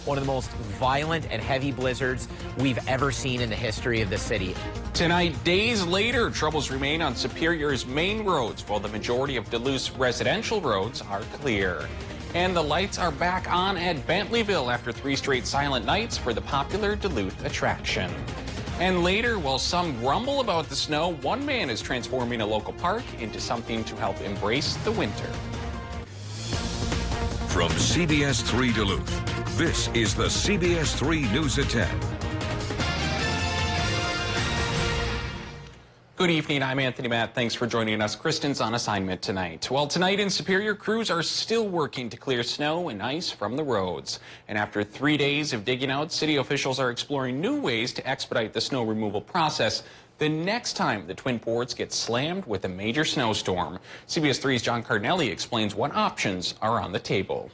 one of the most violent and heavy blizzards we've ever seen in the history of the city. Tonight, days later, troubles remain on Superior's main roads, while the majority of Duluth's residential roads are clear. And the lights are back on at Bentleyville after 3 straight silent nights for the popular Duluth attraction. And later, while some grumble about the snow, one man is transforming a local park into something to help embrace the winter. From CBS3 Duluth, this is the CBS3 News at 10. Good evening, I'm Anthony Matt. Thanks for joining us. Kristen's on assignment tonight. Well, tonight in Superior, crews are still working to clear snow and ice from the roads. And after 3 days of digging out, city officials are exploring new ways to expedite the snow removal process the next time the Twin Ports get slammed with a major snowstorm. CBS 3's John Cardinelli explains what options are on the table.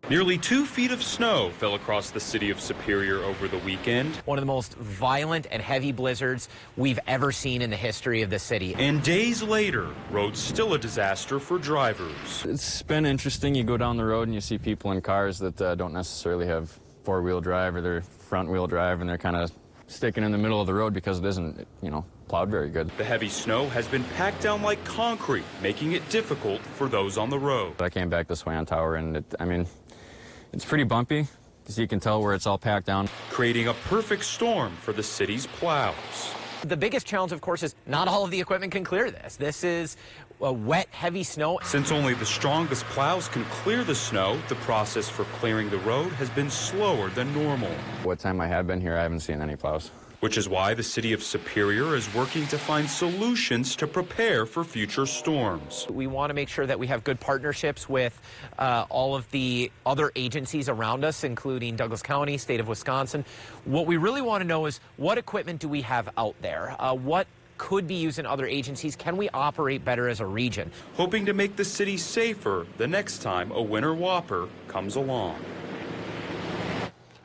Nearly 2 feet of snow fell across the city of Superior over the weekend. One of the most violent and heavy blizzards we've ever seen in the history of the city. And days later, roads still a disaster for drivers. It's been interesting. You go down the road and you see people in cars that don't necessarily have four-wheel drive or they're front-wheel drive, and they're kind of sticking in the middle of the road because it isn't, plowed very good. The heavy snow has been packed down like concrete, making it difficult for those on the road. I came back this way on Tower, and it's pretty bumpy, as you can tell where it's all packed down. Creating a perfect storm for the city's plows. The biggest challenge, of course, is not all of the equipment can clear this. This is a wet, heavy snow. Since only the strongest plows can clear the snow, the process for clearing the road has been slower than normal. What time I have been here, I haven't seen any plows. Which is why the city of Superior is working to find solutions to prepare for future storms. We want to make sure that we have good partnerships with all of the other agencies around us, including Douglas County, state of Wisconsin. What we really want to know is what equipment do we have out there? What could be used in other agencies? Can we operate better as a region? Hoping to make the city safer the next time a winter whopper comes along.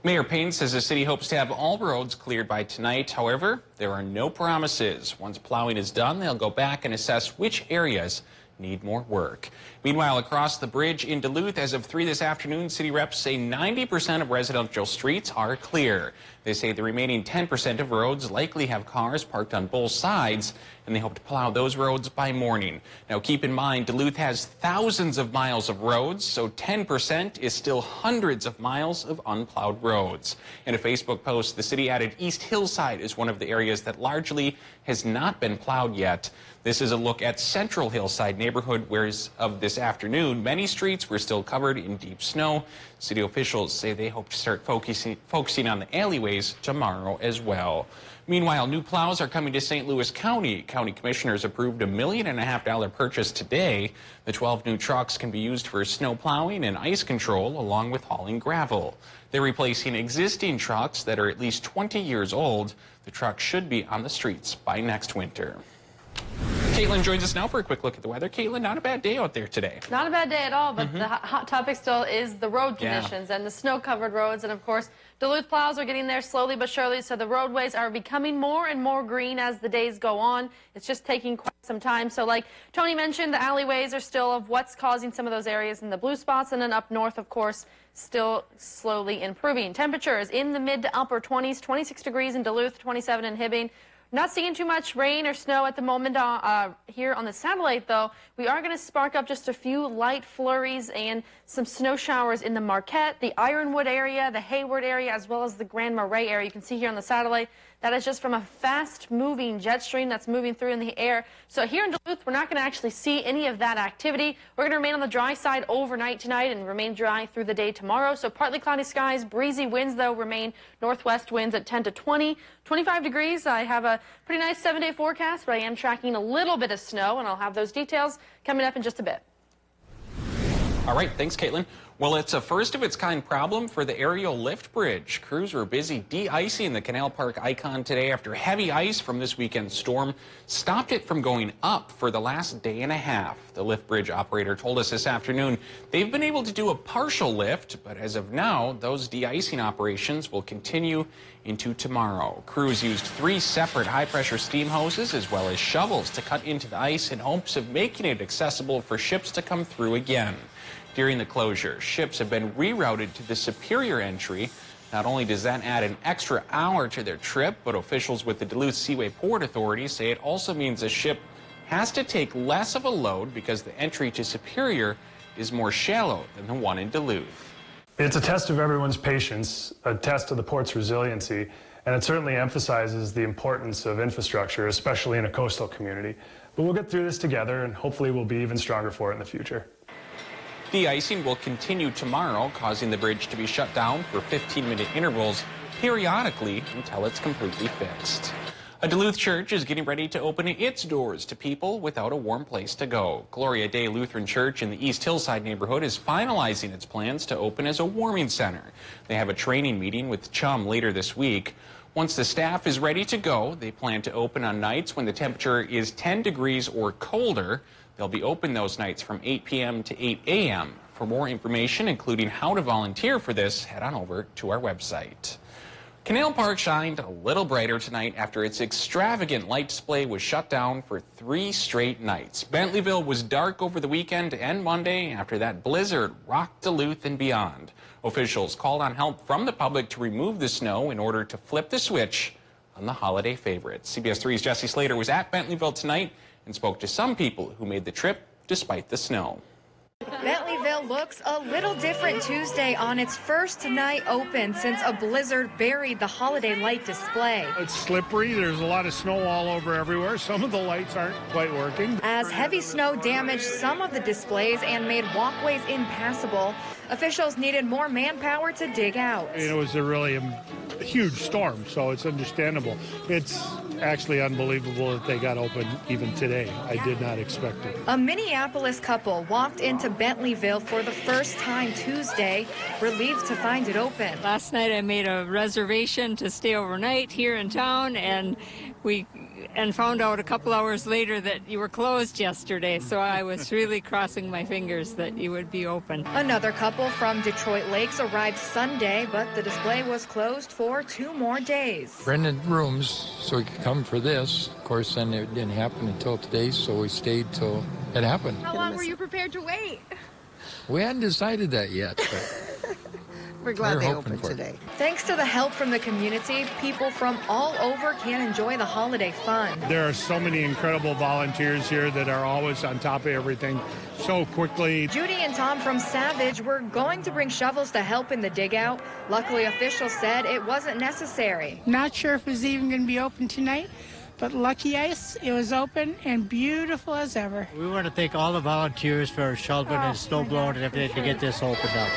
Mayor Payne says the city hopes to have all roads cleared by tonight. However, there are no promises. Once plowing is done, they'll go back and assess which areas need more work. Meanwhile, across the bridge in Duluth, as of 3 this afternoon, city reps say 90% of residential streets are clear. They say the remaining 10% of roads likely have cars parked on both sides, and they hope to plow those roads by morning. Now, keep in mind, Duluth has thousands of miles of roads, so 10% is still hundreds of miles of unplowed roads. In a Facebook post, the city added East Hillside as one of the areas that largely has not been plowed yet. This is a look at Central Hillside neighborhood, where as of this afternoon, many streets were still covered in deep snow. City officials say they hope to start focusing on the alleyways tomorrow as well. Meanwhile, new plows are coming to St. Louis County. County commissioners approved a $1.5 million purchase today. The 12 new trucks can be used for snow plowing and ice control, along with hauling gravel. They're replacing existing trucks that are at least 20 years old. The trucks should be on the streets by next winter. Caitlin joins us now for a quick look at the weather. Caitlin, not a bad day out there today. Not a bad day at all, but the hot topic still is the road conditions and the snow-covered roads. And, of course, Duluth plows are getting there slowly but surely, so the roadways are becoming more and more green as the days go on. It's just taking quite some time. So, like Tony mentioned, the alleyways are still of what's causing some of those areas in the blue spots. And then up north, of course, still slowly improving. Temperatures in the mid to upper 20s, 26 degrees in Duluth, 27 in Hibbing. Not seeing too much rain or snow at the moment here on the satellite, though. We are going to spark up just a few light flurries and some snow showers in the Marquette, the Ironwood area, the Hayward area, as well as the Grand Marais area. You can see here on the satellite that is just from a fast-moving jet stream that's moving through in the air. So here in Duluth, we're not going to actually see any of that activity. We're going to remain on the dry side overnight tonight and remain dry through the day tomorrow. So partly cloudy skies, breezy winds, though, remain northwest winds at 10 to 20, 25 degrees. I have a pretty nice 7-day forecast, but I am tracking a little bit of snow, and I'll have those details coming up in just a bit. All right, thanks, Caitlin. Well, it's a first-of-its-kind problem for the aerial lift bridge. Crews were busy de-icing the Canal Park icon today after heavy ice from this weekend's storm stopped it from going up for the last day and a half. The lift bridge operator told us this afternoon they've been able to do a partial lift, but as of now, those de-icing operations will continue into tomorrow. Crews used 3 separate high-pressure steam hoses as well as shovels to cut into the ice in hopes of making it accessible for ships to come through again. During the closure, ships have been rerouted to the Superior entry. Not only does that add an extra hour to their trip, but officials with the Duluth Seaway Port Authority say it also means a ship has to take less of a load because the entry to Superior is more shallow than the one in Duluth. It's a test of everyone's patience, a test of the port's resiliency, and it certainly emphasizes the importance of infrastructure, especially in a coastal community. But we'll get through this together, and hopefully we'll be even stronger for it in the future. De-icing will continue tomorrow, causing the bridge to be shut down for 15-minute intervals periodically until it's completely fixed. A Duluth church is getting ready to open its doors to people without a warm place to go. Gloria Day Lutheran Church in the East Hillside neighborhood is finalizing its plans to open as a warming center. They have a training meeting with Chum later this week. Once the staff is ready to go, they plan to open on nights when the temperature is 10 degrees or colder. They'll be open those nights from 8 p.m. to 8 a.m. For more information, including how to volunteer for this, head on over to our website. Canal Park shined a little brighter tonight after its extravagant light display was shut down for 3 straight nights. Bentleyville was dark over the weekend and Monday after that blizzard rocked Duluth and beyond. Officials called on help from the public to remove the snow in order to flip the switch on the holiday favorites. CBS 3's Jesse Slater was at Bentleyville tonight and spoke to some people who made the trip despite the snow. Bentleyville looks a little different Tuesday on its first night open since a blizzard buried the holiday light display. It's slippery. There's a lot of snow all over everywhere. Some of the lights aren't quite working. As heavy snow damaged some of the displays and made walkways impassable, officials needed more manpower to dig out. It was a really huge storm, so it's understandable. It's actually unbelievable that they got open even today. I did not expect it. A Minneapolis couple walked into Bentleyville for the first time Tuesday, relieved to find it open. Last night I made a reservation to stay overnight here in town, and found out a couple hours later that you were closed yesterday, so I was really crossing my fingers that you would be open. Another couple from Detroit Lakes arrived Sunday, but the display was closed for 2 more days. Rented rooms so we could come for this. Of course, then it didn't happen until today, so we stayed till it happened. How long were you prepared to wait? We hadn't decided that yet, but we're glad they opened today. Thanks to the help from the community, people from all over can enjoy the holiday fun. There are so many incredible volunteers here that are always on top of everything so quickly. Judy and Tom from Savage were going to bring shovels to help in the dig out. Luckily, officials said it wasn't necessary. Not sure if it was even going to be open tonight, but lucky ice, it was open and beautiful as ever. We want to thank all the volunteers for shoveling and snow blowing and everything to get this opened up.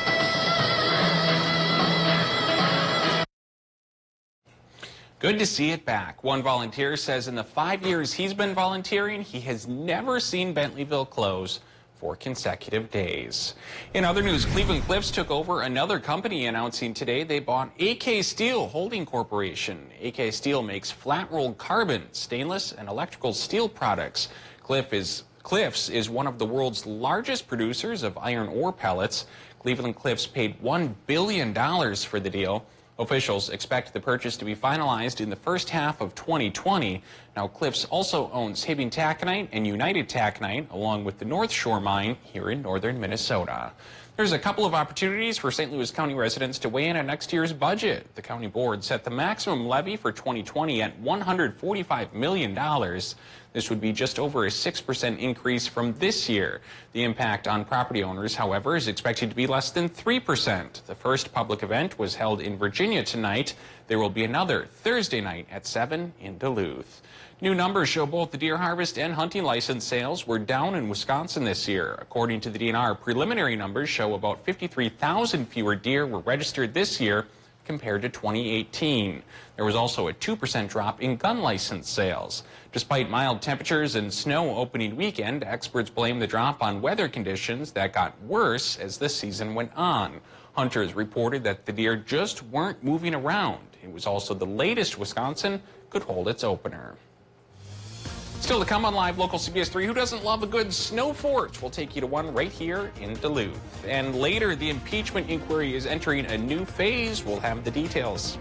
Good to see it back. One volunteer says in the 5 years he's been volunteering, he has never seen Bentleyville close for consecutive days. In other news, Cleveland Cliffs took over another company, announcing today they bought AK Steel Holding Corporation. AK Steel makes flat-rolled carbon, stainless, and electrical steel products. Cliffs is one of the world's largest producers of iron ore pellets. Cleveland Cliffs paid $1 billion for the deal. Officials expect the purchase to be finalized in the first half of 2020. Now, Cliffs also owns Hibbing Taconite and United Taconite, along with the North Shore Mine here in northern Minnesota. There's a couple of opportunities for St. Louis County residents to weigh in on next year's budget. The county board set the maximum levy for 2020 at $145 million. This would be just over a 6% increase from this year. The impact on property owners, however, is expected to be less than 3%. The first public event was held in Virginia tonight. There will be another Thursday night at 7 in Duluth. New numbers show both the deer harvest and hunting license sales were down in Wisconsin this year. According to the DNR, preliminary numbers show about 53,000 fewer deer were registered this year compared to 2018. There was also a 2% drop in gun license sales. Despite mild temperatures and snow opening weekend, experts blame the drop on weather conditions that got worse as the season went on. Hunters reported that the deer just weren't moving around. It was also the latest Wisconsin could hold its opener. Still to come on Live Local CBS 3, who doesn't love a good snow fort? We'll take you to one right here in Duluth. And later, the impeachment inquiry is entering a new phase. We'll have the details.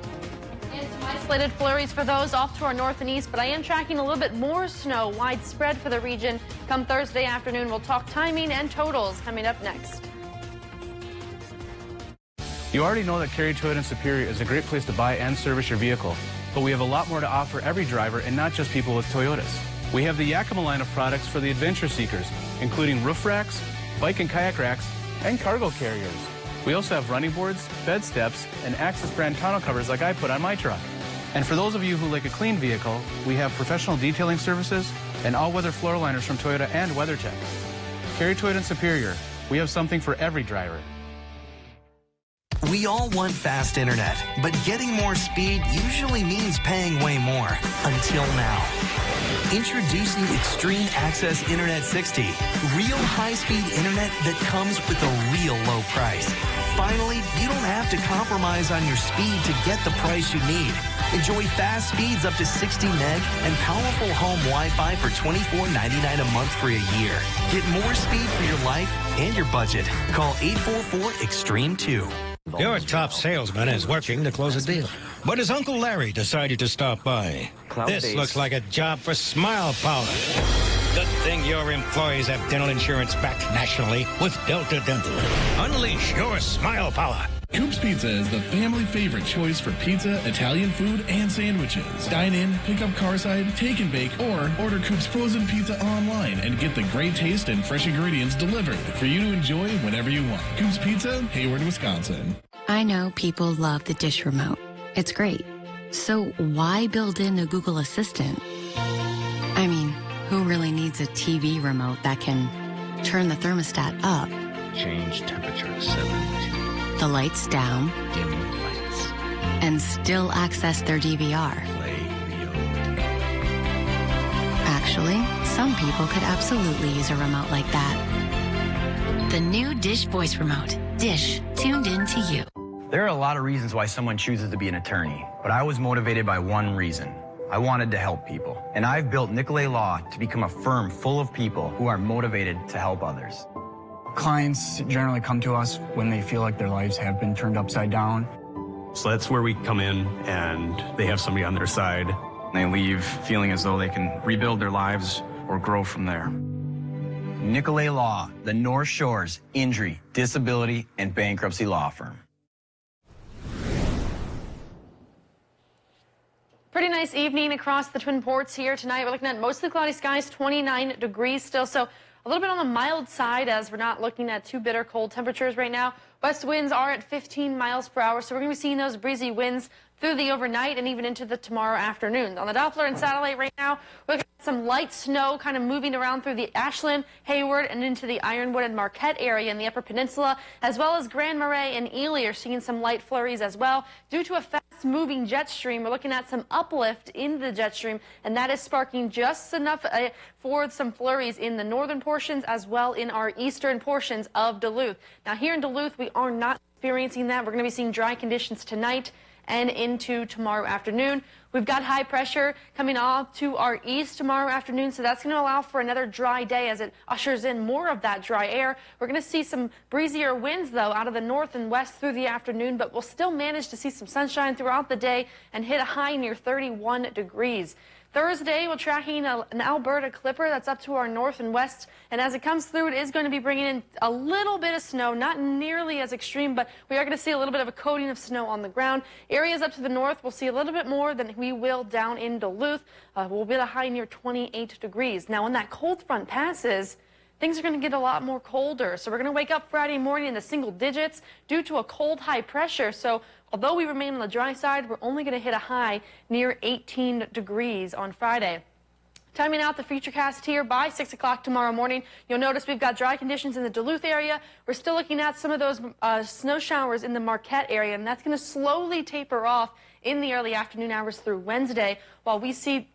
And some isolated flurries for those off to our north and east, but I am tracking a little bit more snow widespread for the region come Thursday afternoon. We'll talk timing and totals coming up next. You already know that Cary Toyota in Superior is a great place to buy and service your vehicle, but we have a lot more to offer every driver and not just people with Toyotas. We have the Yakima line of products for the adventure seekers, including roof racks, bike and kayak racks, and cargo carriers. We also have running boards, bed steps, and Access brand tonneau covers like I put on my truck. And for those of you who like a clean vehicle, we have professional detailing services and all-weather floor liners from Toyota and WeatherTech. Cary Toyota in Superior, we have something for every driver. We all want fast internet, but getting more speed usually means paying way more. Until now. Introducing Extreme Access Internet 60. Real high-speed internet that comes with a real low price. Finally, you don't have to compromise on your speed to get the price you need. Enjoy fast speeds up to 60 meg and powerful home Wi-Fi for $24.99 a month for a year. Get more speed for your life and your budget. Call 844-EXTREME2. Your top salesman is working to close a deal. But his Uncle Larry decided to stop by. This looks like a job for Smile Power. Good thing your employees have dental insurance backed nationally with Delta Dental. Unleash your Smile Power. Coop's Pizza is the family favorite choice for pizza, Italian food, and sandwiches. Dine in, pick up carside, take and bake, or order Coop's frozen pizza online and get the great taste and fresh ingredients delivered for you to enjoy whenever you want. Coop's Pizza, Hayward, Wisconsin. I know people love the dish remote. It's great. So why build in a Google Assistant? I mean, who really needs a TV remote that can turn the thermostat up? Change temperature to 72. The lights down, Dim lights. and still access their DVR. Play Rio. Actually, some people could absolutely use a remote like that. The new Dish Voice Remote. Dish, tuned in to you. There are a lot of reasons why someone chooses to be an attorney, but I was motivated by one reason. I wanted to help people. And I've built Nicolay Law to become a firm full of people who are motivated to help others. Clients generally come to us when they feel like their lives have been turned upside down. So that's where we come in and they have somebody on their side. They leave feeling as though they can rebuild their lives or grow from there. Nicolay Law, the North Shore's injury, disability, and bankruptcy law firm. Pretty nice evening across the Twin Ports here tonight. We're looking at mostly cloudy skies, 29 degrees still. So a little bit on the mild side as we're not looking at too bitter cold temperatures right now. West winds are at 15 miles per hour, so we're going to be seeing those breezy winds through the overnight and even into the tomorrow afternoon. On the Doppler and satellite right now, we're looking at some light snow kind of moving around through the Ashland, Hayward, and into the Ironwood and Marquette area in the Upper Peninsula, as well as Grand Marais and Ely are seeing some light flurries as well. Due to a fast-moving jet stream, we're looking at some uplift in the jet stream, and that is sparking just enough for some flurries in the northern portions as well in our eastern portions of Duluth. Now, here in Duluth, we are not experiencing that. We're going to be seeing dry conditions tonight and into tomorrow afternoon. We've got high pressure coming off to our east tomorrow afternoon, so that's going to allow for another dry day as it ushers in more of that dry air. We're going to see some breezier winds, though, out of the north and west through the afternoon, but we'll still manage to see some sunshine throughout the day and hit a high near 31 degrees. Thursday, we're tracking an Alberta clipper that's up to our north and west, and as it comes through, it is going to be bringing in a little bit of snow, not nearly as extreme, but we are going to see a little bit of a coating of snow on the ground. Areas up to the north will see a little bit more than we will down in Duluth. We'll be at a high near 28 degrees. Now, when that cold front passes, things are going to get a lot more colder. So we're going to wake up Friday morning in the single digits due to a cold high pressure. So although we remain on the dry side, we're only going to hit a high near 18 degrees on Friday. Timing out the futurecast here by 6 o'clock tomorrow morning. You'll notice we've got dry conditions in the Duluth area. We're still looking at some of those snow showers in the Marquette area, and that's going to slowly taper off in the early afternoon hours through Wednesday, while we see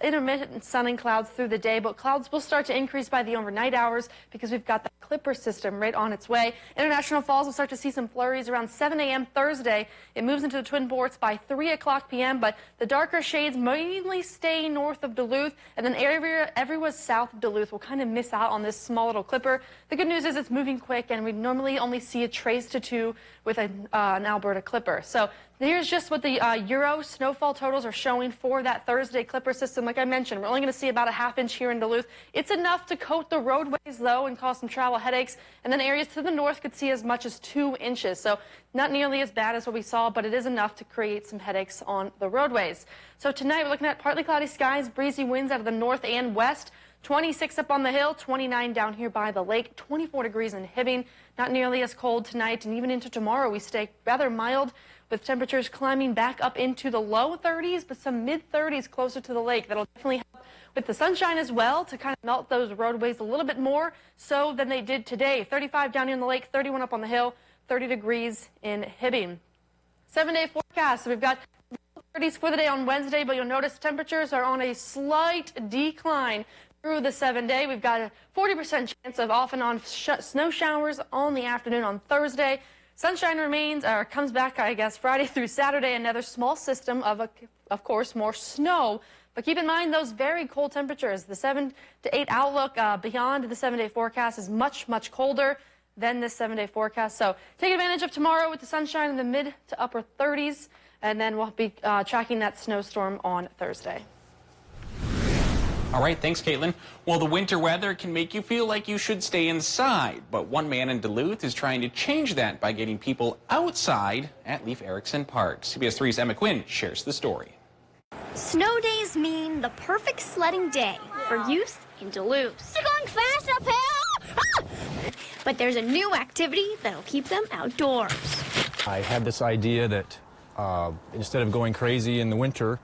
intermittent sun and clouds through the day, but clouds will start to increase by the overnight hours because we've got that clipper system right on its way. International Falls will start to see some flurries around 7 a.m. Thursday. It moves into the Twin Ports by 3 o'clock p.m., but the darker shades mainly stay north of Duluth, and then everywhere south of Duluth will kind of miss out on this small little clipper. The good news is it's moving quick, and we normally only see a trace to 2 with an Alberta clipper. So here's just what the Euro snowfall totals are showing for that Thursday clipper system. system, like I mentioned, we're only going to see about a ½ inch here in Duluth. It's enough to coat the roadways, though, and cause some travel headaches. And then areas to the north could see as much as 2 inches. So not nearly as bad as what we saw, but it is enough to create some headaches on the roadways. So tonight we're looking at partly cloudy skies, breezy winds out of the north and west. 26 up on the hill, 29 down here by the lake, 24 degrees in Hibbing. Not nearly as cold tonight, and even into tomorrow we stay rather mild, with temperatures climbing back up into the low 30s, but some mid-30s closer to the lake. That'll definitely help with the sunshine as well to kind of melt those roadways a little bit more so than they did today. 35 down here in the lake, 31 up on the hill, 30 degrees in Hibbing. 7-day forecast. So we've got 30s for the day on Wednesday, but you'll notice temperatures are on a slight decline through the 7-day. We've got a 40% chance of off and on snow showers on the afternoon on Thursday. Sunshine remains, or comes back, I guess, Friday through Saturday. Another small system of course, more snow. But keep in mind those very cold temperatures. The 7 to 8 outlook beyond the 7-day forecast is much, much colder than this 7-day forecast. So take advantage of tomorrow with the sunshine in the mid to upper 30s. And then we'll be tracking that snowstorm on Thursday. All right, thanks, Caitlin. Well, the winter weather can make you feel like you should stay inside, but one man in Duluth is trying to change that by getting people outside at Leif Erikson Park. CBS3's Emma Quinn shares the story. Snow days mean the perfect sledding day for youth in Duluth. They're going fast uphill! Ah! But there's a new activity that'll keep them outdoors. I had this idea that instead of going crazy in the winter,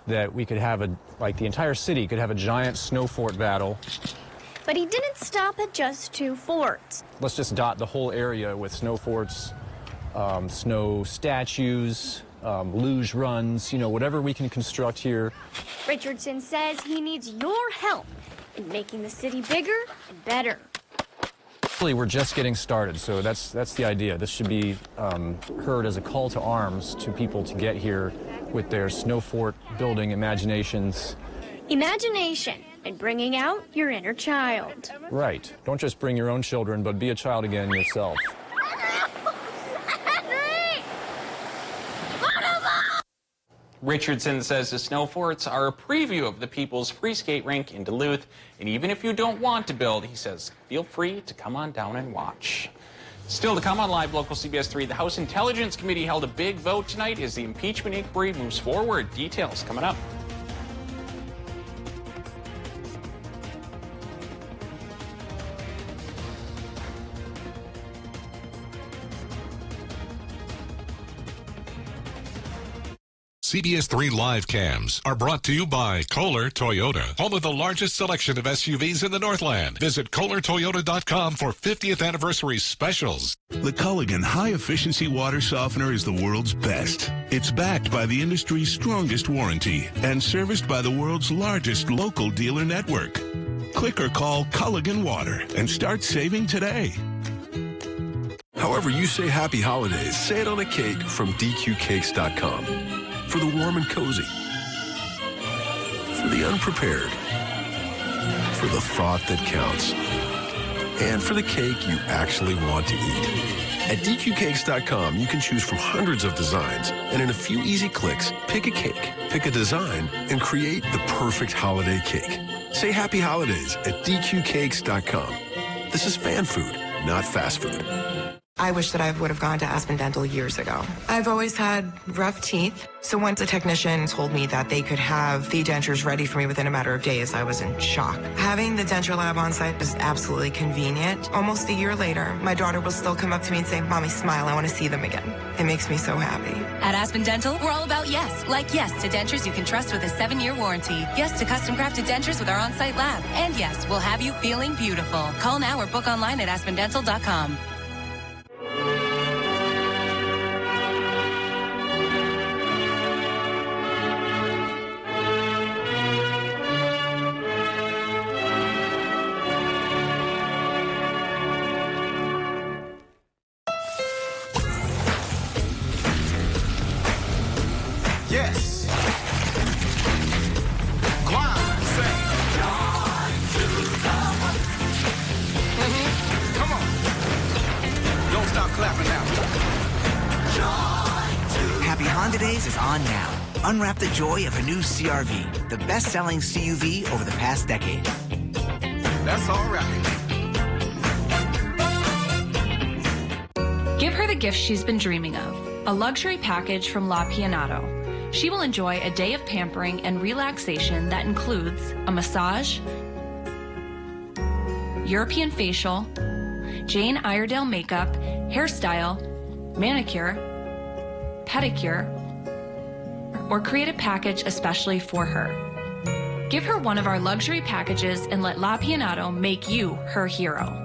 that we could have the entire city could have a giant snow fort battle. But he didn't stop at just 2 forts. Let's just dot the whole area with snow forts, snow statues, luge runs, whatever we can construct here. Richardson says he needs your help in making the city bigger and better. Actually, we're just getting started, so that's the idea. This should be heard as a call to arms to people to get here with their snow fort building imaginations. Imagination and bringing out your inner child. Right. Don't just bring your own children, but be a child again yourself. Richardson says the snow forts are a preview of the People's Free Skate Rink in Duluth. And even if you don't want to build, he says, feel free to come on down and watch. Still to come on Live Local CBS3, the House Intelligence Committee held a big vote tonight as the impeachment inquiry moves forward. Details coming up. CBS3 Live Cams are brought to you by Kohler Toyota, home of the largest selection of SUVs in the Northland. Visit KohlerToyota.com for 50th anniversary specials. The Culligan high-efficiency water softener is the world's best. It's backed by the industry's strongest warranty and serviced by the world's largest local dealer network. Click or call Culligan Water and start saving today. However you say happy holidays, say it on a cake from DQCakes.com. For the warm and cozy, for the unprepared, for the thought that counts, and for the cake you actually want to eat. At DQCakes.com, you can choose from hundreds of designs, and in a few easy clicks, pick a cake, pick a design, and create the perfect holiday cake. Say happy holidays at DQCakes.com. This is fan food, not fast food. I wish that I would have gone to Aspen Dental years ago. I've always had rough teeth, so once a technician told me that they could have the dentures ready for me within a matter of days, I was in shock. Having the denture lab on site is absolutely convenient. Almost a year later, my daughter will still come up to me and say, "Mommy, smile, I want to see them again." It makes me so happy. At Aspen Dental, we're all about yes. Like yes to dentures you can trust with a 7-year warranty. Yes to custom crafted dentures with our on-site lab. And yes, we'll have you feeling beautiful. Call now or book online at aspendental.com. Yes. Come on, say. Come on. Don't stop clapping now. Happy Honda Days is on now. Unwrap the joy of a new CR-V, the best-selling CUV over the past decade. That's all right. Give her the gift she's been dreaming of, a luxury package from La Pianato. She will enjoy a day of pampering and relaxation that includes a massage, European facial, Jane Iredale makeup, hairstyle, manicure, pedicure, or create a package especially for her. Give her one of our luxury packages and let La Pianato make you her hero.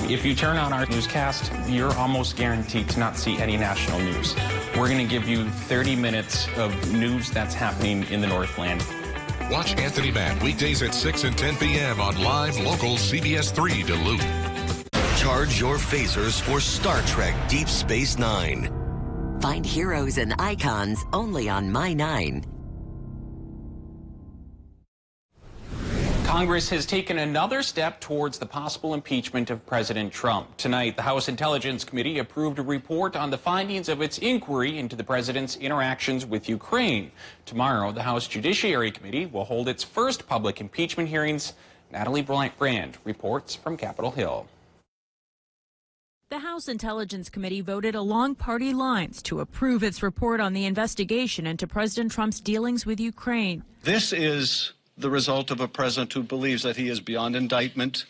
If you turn on our newscast, you're almost guaranteed to not see any national news. We're going to give you 30 minutes of news that's happening in the Northland. Watch Anthony Mack weekdays at 6 and 10 p.m. on live local CBS3 Duluth. Charge your phasers for Star Trek Deep Space Nine. Find heroes and icons only on My 9. Congress has taken another step towards the possible impeachment of President Trump. Tonight, the House Intelligence Committee approved a report on the findings of its inquiry into the president's interactions with Ukraine. Tomorrow, the House Judiciary Committee will hold its first public impeachment hearings. Natalie Brand reports from Capitol Hill. The House Intelligence Committee voted along party lines to approve its report on the investigation into President Trump's dealings with Ukraine. This is the result of a president who believes that he is beyond indictment,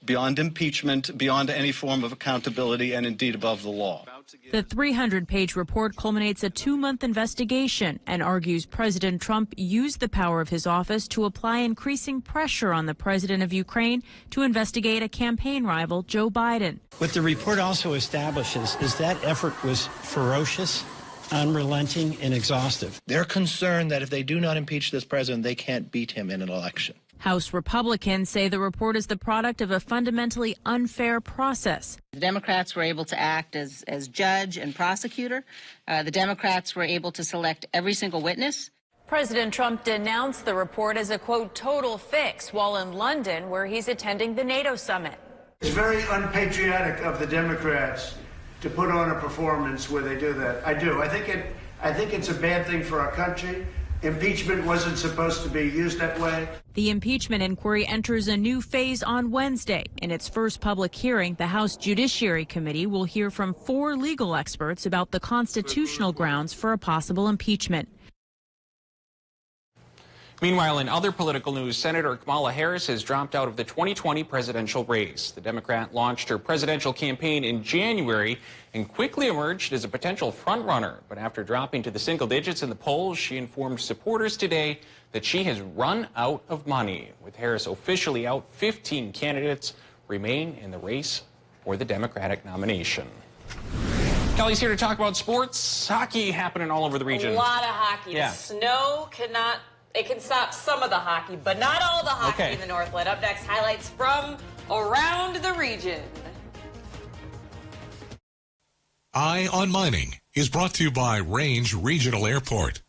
beyond impeachment, beyond any form of accountability, and indeed above the law. The 300-page report culminates a 2-month investigation and argues President Trump used the power of his office to apply increasing pressure on the president of Ukraine to investigate a campaign rival, Joe Biden. What the report also establishes is that effort was ferocious, unrelenting, and exhaustive. They're concerned that if they do not impeach this president, they can't beat him in an election. House Republicans say the report is the product of a fundamentally unfair process. The Democrats were able to act as judge and prosecutor. The Democrats were able to select every single witness. President Trump denounced the report as a, quote, total fix while in London, where he's attending the NATO summit. It's very unpatriotic of the Democrats to put on a performance where they do that. I do. I think it's a bad thing for our country. Impeachment wasn't supposed to be used that way. The impeachment inquiry enters a new phase on Wednesday. In its first public hearing, the House Judiciary Committee will hear from 4 legal experts about the constitutional grounds for a possible impeachment. Meanwhile, in other political news, Senator Kamala Harris has dropped out of the 2020 presidential race. The Democrat launched her presidential campaign in January and quickly emerged as a potential frontrunner. But after dropping to the single digits in the polls, she informed supporters today that she has run out of money. With Harris officially out, 15 candidates remain in the race for the Democratic nomination. Kelly's here to talk about sports. Hockey happening all over the region. A lot of hockey. Yeah. The snow cannot... It can stop some of the hockey, but not all the hockey in the Northland. Up next, highlights from around the region. Eye on Mining is brought to you by Range Regional Airport.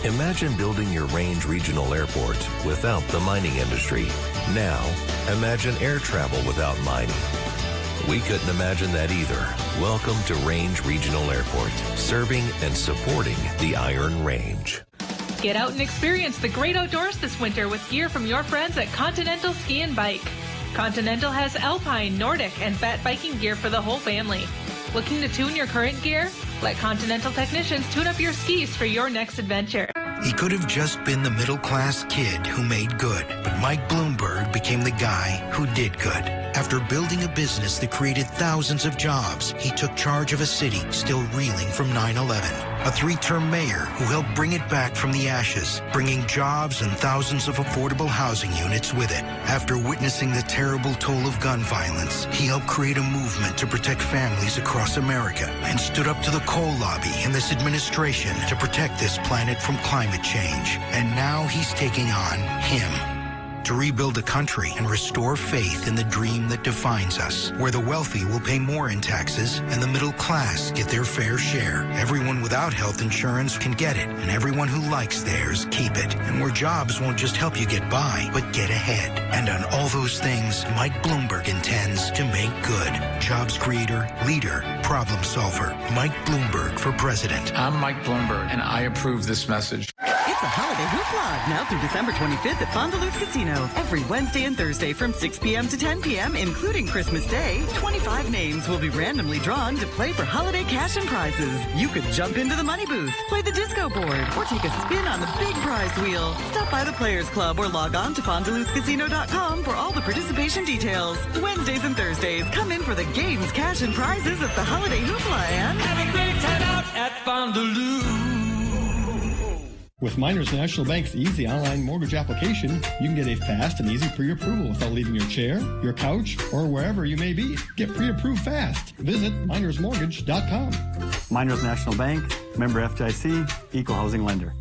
Imagine building your Range Regional Airport without the mining industry. Now, imagine air travel without mining. We couldn't imagine that either. Welcome to Range Regional Airport, serving and supporting the Iron Range. Get out and experience the great outdoors this winter with gear from your friends at Continental Ski and Bike. Continental has alpine, Nordic, and fat biking gear for the whole family. Looking to tune your current gear? Let Continental technicians tune up your skis for your next adventure. He could have just been the middle-class kid who made good, but Mike Bloomberg became the guy who did good. After building a business that created thousands of jobs, he took charge of a city still reeling from 9/11. A 3-term mayor who helped bring it back from the ashes, bringing jobs and thousands of affordable housing units with it. After witnessing the terrible toll of gun violence, he helped create a movement to protect families across America and stood up to the coal lobby in this administration to protect this planet from climate change. And now he's taking on him. to rebuild a country and restore faith in the dream that defines us, where the wealthy will pay more in taxes and the middle class get their fair share. Everyone without health insurance can get it, and everyone who likes theirs, keep it. And where jobs won't just help you get by, but get ahead. And on all those things, Mike Bloomberg intends to make good. Jobs creator, leader, problem solver. Mike Bloomberg for president. I'm Mike Bloomberg, and I approve this message. It's a holiday hoopla now through December 25th at Duluth Casino. Every Wednesday and Thursday from 6 p.m. to 10 p.m., including Christmas Day, 25 names will be randomly drawn to play for holiday cash and prizes. You could jump into the money booth, play the disco board, or take a spin on the big prize wheel. Stop by the Players Club or log on to FonduluthCasino.com for all the participation details. Wednesdays and Thursdays, come in for the games, cash, and prizes of the holiday hoopla and have a great time out at Duluth. With Miners National Bank's easy online mortgage application, you can get a fast and easy pre-approval without leaving your chair, your couch, or wherever you may be. Get pre-approved fast. Visit minersmortgage.com. Miners National Bank, member FDIC, equal housing lender.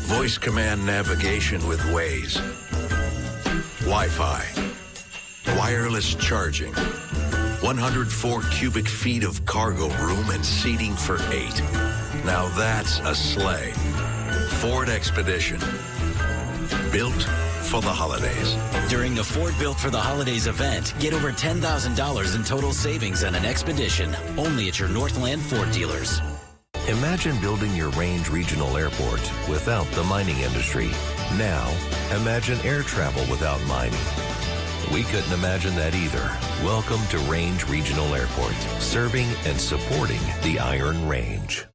Voice command navigation with Waze. Wi-Fi. Wireless charging. 104 cubic feet of cargo room and seating for 8. Now that's a sleigh. Ford Expedition. Built for the holidays. During the Ford Built for the Holidays event, get over $10,000 in total savings on an Expedition. Only at your Northland Ford dealers. Imagine building your Range Regional Airport without the mining industry. Now, imagine air travel without mining. We couldn't imagine that either. Welcome to Range Regional Airport, serving and supporting the Iron Range.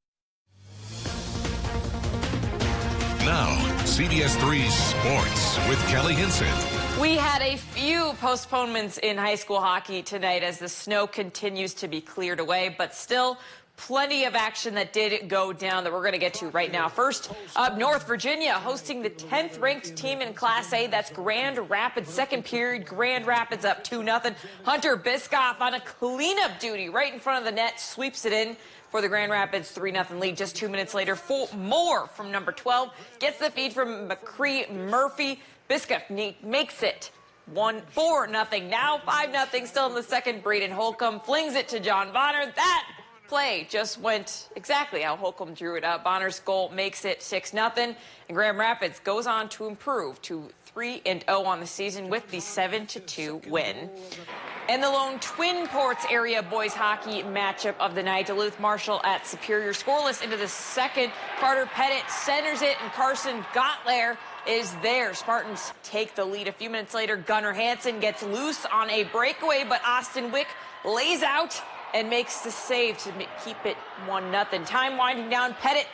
Now, CBS3 Sports with Kelly Hinson. We had a few postponements in high school hockey tonight as the snow continues to be cleared away, but still plenty of action that did go down that we're going to get to right now. First, up north, Virginia hosting the 10th ranked team in Class A. That's Grand Rapids. Second period, Grand Rapids up 2-0. Hunter Biscoff on a cleanup duty right in front of the net, sweeps it in for the Grand Rapids 3-0 lead. Just 2 minutes later, more from number 12. Gets the feed from McCree Murphy. Biscoff makes it 4-0. Now 5-0 still in the second. Braden Holcomb flings it to John Bonner. That play just went exactly how Holcomb drew it up. Bonner's goal makes it 6-0, and Grand Rapids goes on to improve to 3-0 on the season with the 7-2 win. And the lone Twin Ports area boys hockey matchup of the night, Duluth Marshall at Superior. Scoreless into the second. Carter Pettit centers it, and Carson Gottler is there. Spartans take the lead. A few minutes later, Gunnar Hansen gets loose on a breakaway, but Austin Wick lays out and makes the save to keep it 1-0. Time winding down. Pettit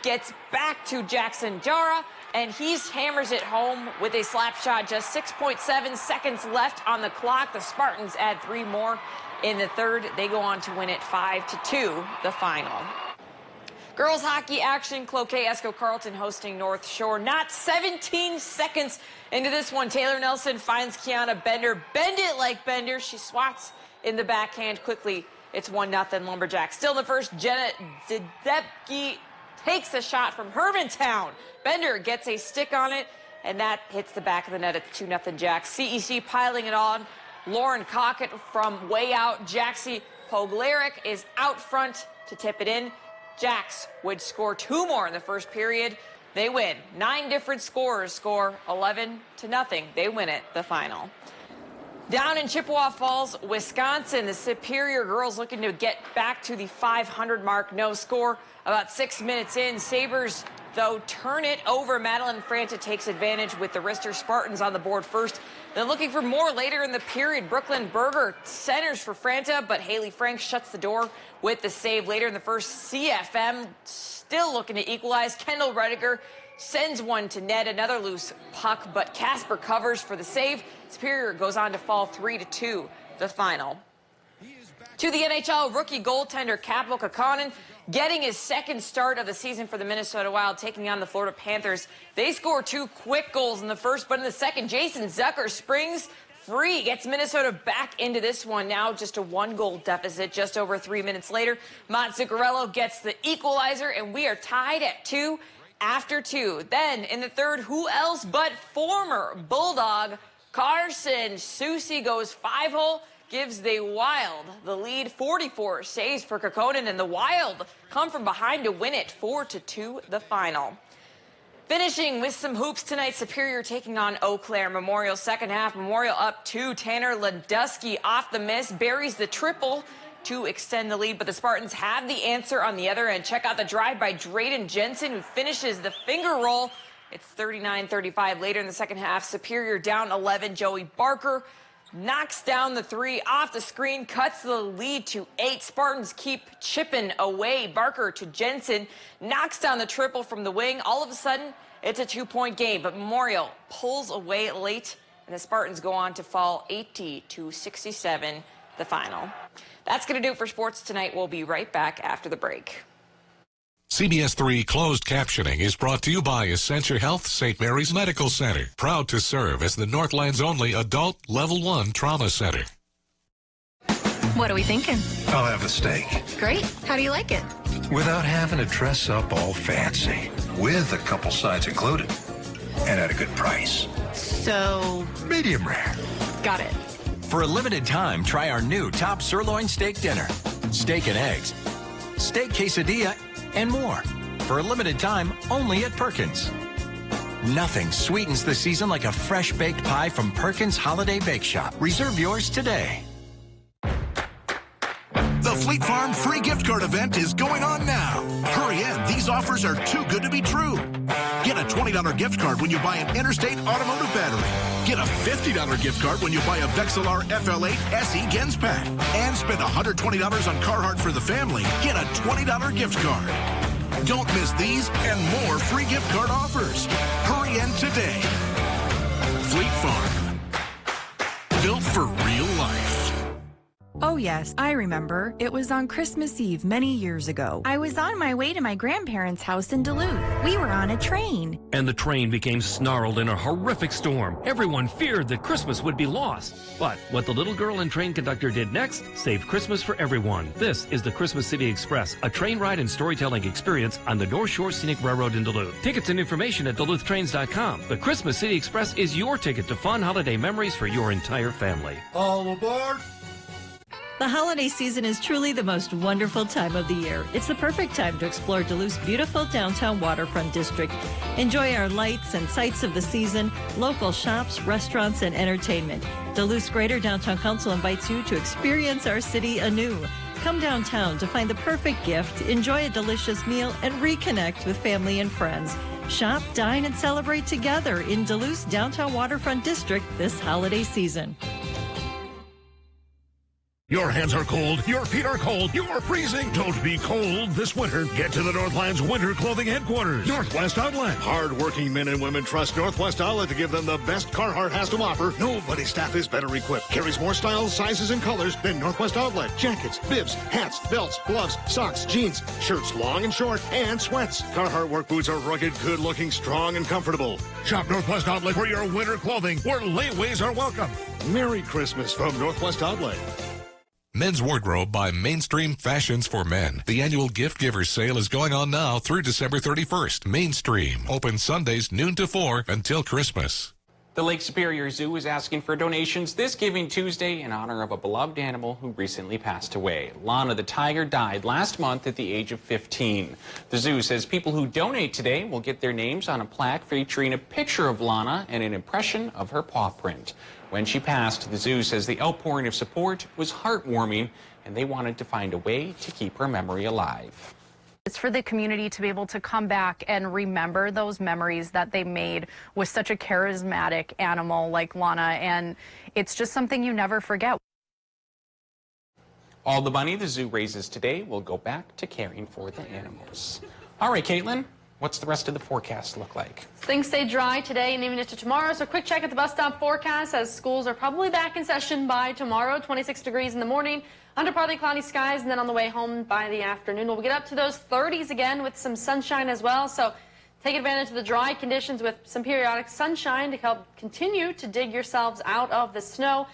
gets back to Jackson Jara, and he hammers it home with a slap shot. Just 6.7 seconds left on the clock. The Spartans add 3 more in the third. They go on to win it 5-2, the final. Girls hockey action, Cloquet Esco Carleton hosting North Shore. Not 17 seconds into this one, Taylor Nelson finds Kiana Bender. Bend it like Bender. She swats in the backhand quickly. It's 1-0 Lumberjacks. Still in the first, Jenna Zdebke takes a shot from Hermantown. Bender gets a stick on it, and that hits the back of the net. It's 2-0 Jacks. CEC piling it on. Lauren Cockett from way out. Jaxie Pogleric is out front to tip it in. Jacks would score 2 more in the first period. They win. 9 different scorers score 11-0. They win it, the final. Down in Chippewa Falls, Wisconsin, the Superior girls looking to get back to the 500 mark. No score about 6 minutes in. Sabres, though, turn it over. Madeline Franta takes advantage with the Rister Spartans on the board first. Then looking for more later in the period. Brooklyn Berger centers for Franta, but Haley Frank shuts the door with the save later in the first. CFM still looking to equalize. Kendall Rediger sends one to net, another loose puck, but Casper covers for the save. Superior goes on to fall 3-2, the final. To the NHL, rookie goaltender Kaapo Kähkönen getting his second start of the season for the Minnesota Wild, taking on the Florida Panthers. They score 2 quick goals in the first, but in the second, Jason Zucker springs free, gets Minnesota back into this one. Now just a 1-goal deficit just over 3 minutes later. Matt Zuccarello gets the equalizer, and we are tied at 2. after 2. Then in the 3rd, who else but former Bulldog Carson Soucy goes 5-hole, gives the Wild the lead. 44 saves for Kekkonen, and the Wild come from behind to win it 4-2 the final. Finishing with some hoops tonight, Superior taking on Eau Claire. Memorial second half, Memorial up 2. Tanner Ledusky off the miss, buries the triple to extend the lead, but the Spartans have the answer on the other end. Check out the drive by Drayden Jensen, who finishes the finger roll. It's 39-35 later in the second half. Superior down 11. Joey Barker knocks down the 3 off the screen, cuts the lead to 8. Spartans keep chipping away. Barker to Jensen, knocks down the triple from the wing. All of a sudden, it's a 2-point game, but Memorial pulls away late, and the Spartans go on to fall 80-67 the final. That's going to do it for sports tonight. We'll be right back after the break. CBS3 closed captioning is brought to you by Essentia Health St. Mary's Medical Center, proud to serve as the Northland's only adult Level 1 trauma center. What are we thinking? I'll have a steak. Great. How do you like it? Without having to dress up all fancy, with a couple sides included, and at a good price. So... medium rare. Got it. For a limited time, try our new top sirloin steak dinner, steak and eggs, steak quesadilla, and more. For a limited time, only at Perkins. Nothing sweetens the season like a fresh baked pie from Perkins Holiday Bake Shop. Reserve yours today. The Fleet Farm free gift card event is going on now. Hurry in, these offers are too good to be true. Get a $20 gift card when you buy an Interstate Automotive battery. Get a $50 gift card when you buy a Vexilar FL8 SE Gens Pack. And spend $120 on Carhartt for the family. Get a $20 gift card. Don't miss these and more free gift card offers. Hurry in today. Fleet Farm. Built for real life. Oh yes, I remember. It was on Christmas Eve many years ago. I was on my way to my grandparents' house in Duluth. We were on a train. And the train became snarled in a horrific storm. Everyone feared that Christmas would be lost. But what the little girl and train conductor did next saved Christmas for everyone. This is the Christmas City Express, a train ride and storytelling experience on the North Shore Scenic Railroad in Duluth. Tickets and information at DuluthTrains.com. The Christmas City Express is your ticket to fun holiday memories for your entire family. All aboard! The holiday season is truly the most wonderful time of the year. It's the perfect time to explore Duluth's beautiful downtown waterfront district. Enjoy our lights and sights of the season, local shops, restaurants, and entertainment. Duluth's Greater Downtown Council invites you to experience our city anew. Come downtown to find the perfect gift, enjoy a delicious meal, and reconnect with family and friends. Shop, dine, and celebrate together in Duluth's downtown waterfront district this holiday season. Your hands are cold, your feet are cold, you're freezing. Don't be cold this winter. Get to the Northland's winter clothing headquarters, Northwest Outlet. Hard-working men and women trust Northwest Outlet to give them the best Carhartt has to offer. Nobody's staff is better equipped, carries more styles, sizes, and colors than Northwest Outlet. Jackets, bibs, hats, belts, gloves, socks, jeans, shirts long and short, and sweats. Carhartt work boots are rugged, good-looking, strong, and comfortable. Shop Northwest Outlet for your winter clothing, where layaways are welcome. Merry Christmas from Northwest Outlet. Men's Wardrobe by Mainstream Fashions for Men. The annual Gift Givers sale is going on now through December 31st. Mainstream, open Sundays noon to 4 until Christmas. The Lake Superior Zoo is asking for donations this Giving Tuesday in honor of a beloved animal who recently passed away. Lana the tiger died last month at the age of 15. The zoo says people who donate today will get their names on a plaque featuring a picture of Lana and an impression of her paw print. When she passed, the zoo says the outpouring of support was heartwarming, and they wanted to find a way to keep her memory alive. It's for the community to be able to come back and remember those memories that they made with such a charismatic animal like Lana, and it's just something you never forget. All the money the zoo raises today will go back to caring for the animals. All right, Caitlin, what's the rest of the forecast look like? Things stay dry today and even into tomorrow. So quick check at the bus stop forecast as schools are probably back in session by tomorrow. 26 degrees in the morning, under partly cloudy skies, and then on the way home by the afternoon. We'll get up to those 30s again with some sunshine as well. So take advantage of the dry conditions with some periodic sunshine to help continue to dig yourselves out of the snow.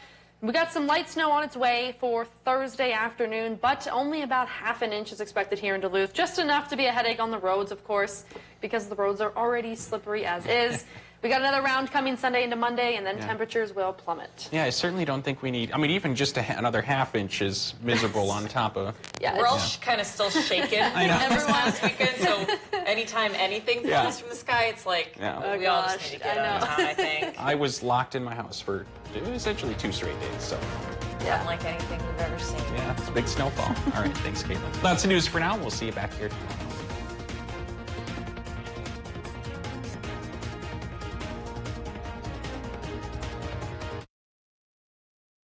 We got some light snow on its way for Thursday afternoon, but only about half an inch is expected here in Duluth. Just enough to be a headache on the roads, of course, because the roads are already slippery as is. We got another round coming Sunday into Monday, and then temperatures will plummet. Yeah, I certainly don't think we need, I mean, even just another half inch is miserable on top of. Yeah, we're all kind of still shaken every last weekend, so anytime anything falls from the sky, it's like, we all just need to get out of town, I think. I was locked in my house for essentially 2 straight days, so. Unlike anything we've ever seen. Yeah, it's a big snowfall. All right, thanks, Caitlin. That's the news for now. We'll see you back here tomorrow.